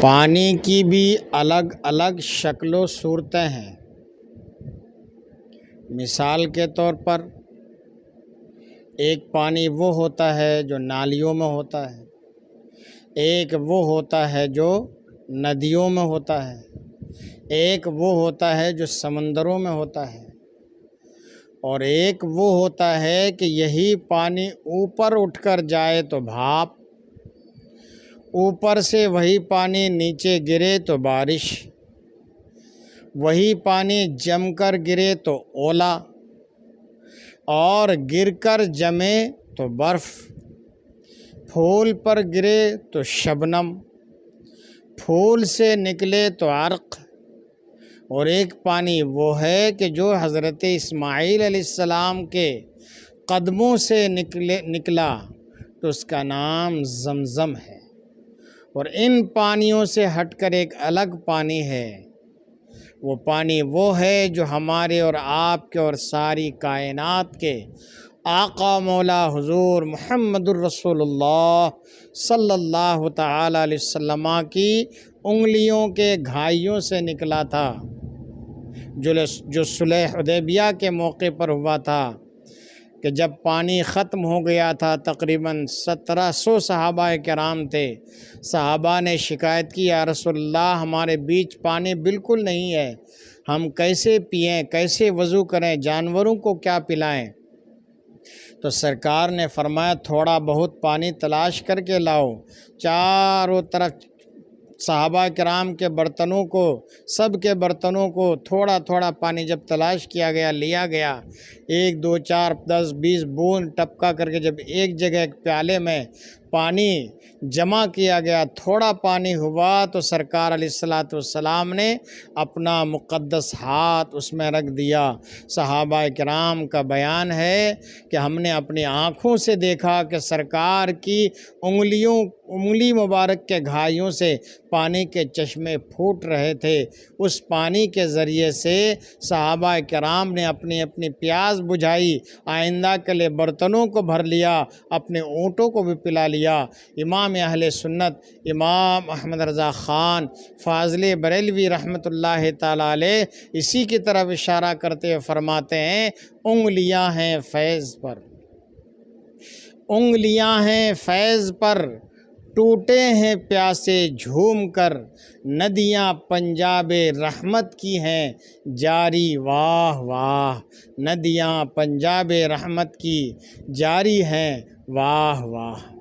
پانی کی بھی الگ الگ شکل و صورتیں ہیں۔ مثال کے طور پر ایک پانی وہ ہوتا ہے جو نالیوں میں ہوتا ہے، ایک وہ ہوتا ہے جو ندیوں میں ہوتا ہے، ایک وہ ہوتا ہے جو سمندروں میں ہوتا ہے، اور ایک وہ ہوتا ہے کہ یہی پانی اوپر اٹھ کر جائے تو بھاپ، اوپر سے وہی پانی نیچے گرے تو بارش، وہی پانی جم کر گرے تو اولا، اور گر کر جمے تو برف، پھول پر گرے تو شبنم، پھول سے نکلے تو عرق۔ اور ایک پانی وہ ہے کہ جو حضرت اسماعیل علیہ السلام کے قدموں سے نکلا تو اس کا نام زمزم ہے۔ اور ان پانیوں سے ہٹ کر ایک الگ پانی ہے، وہ پانی وہ ہے جو ہمارے اور آپ کے اور ساری کائنات کے آقا مولا حضور محمد الرسول اللہ صلی اللہ تعالی علیہ وسلم کی انگلیوں کے گھائیوں سے نکلا تھا، جو صلح حدیبیہ کے موقع پر ہوا تھا کہ جب پانی ختم ہو گیا تھا، تقریباً 1700 صحابہ کرام تھے۔ صحابہ نے شکایت کی، یا رسول اللہ ہمارے بیچ پانی بالکل نہیں ہے، ہم کیسے پئیں، کیسے وضو کریں، جانوروں کو کیا پلائیں؟ تو سرکار نے فرمایا تھوڑا بہت پانی تلاش کر کے لاؤ۔ چاروں طرف صحابہ کرام کے برتنوں کو، سب کے برتنوں کو تھوڑا تھوڑا پانی جب تلاش کیا گیا، لیا گیا، 1 2 4 10 20 بوند ٹپکا کر کے جب ایک جگہ ایک پیالے میں پانی جمع کیا گیا، تھوڑا پانی ہوا تو سرکار علیہ السلام نے اپنا مقدس ہاتھ اس میں رکھ دیا۔ صحابہ کرام کا بیان ہے کہ ہم نے اپنی آنکھوں سے دیکھا کہ سرکار کی انگلی مبارک کے گھائیوں سے پانی کے چشمے پھوٹ رہے تھے۔ اس پانی کے ذریعے سے صحابہ کرام نے اپنی اپنی پیاس بجھائی، آئندہ کے لیے برتنوں کو بھر لیا، اپنے اونٹوں کو بھی پلا لیا۔ امام اہل سنت امام احمد رضا خان فاضل بریلوی رحمۃ اللہ تعالیٰ علیہ اسی کی طرف اشارہ کرتے ہوئے فرماتے ہیں، انگلیاں ہیں فیض پر، انگلیاں ہیں فیض پر، ٹوٹے ہیں پیاسے جھوم کر، ندیاں پنجاب رحمت کی ہیں جاری، واہ واہ، ندیاں پنجاب رحمت کی جاری ہیں، واہ واہ۔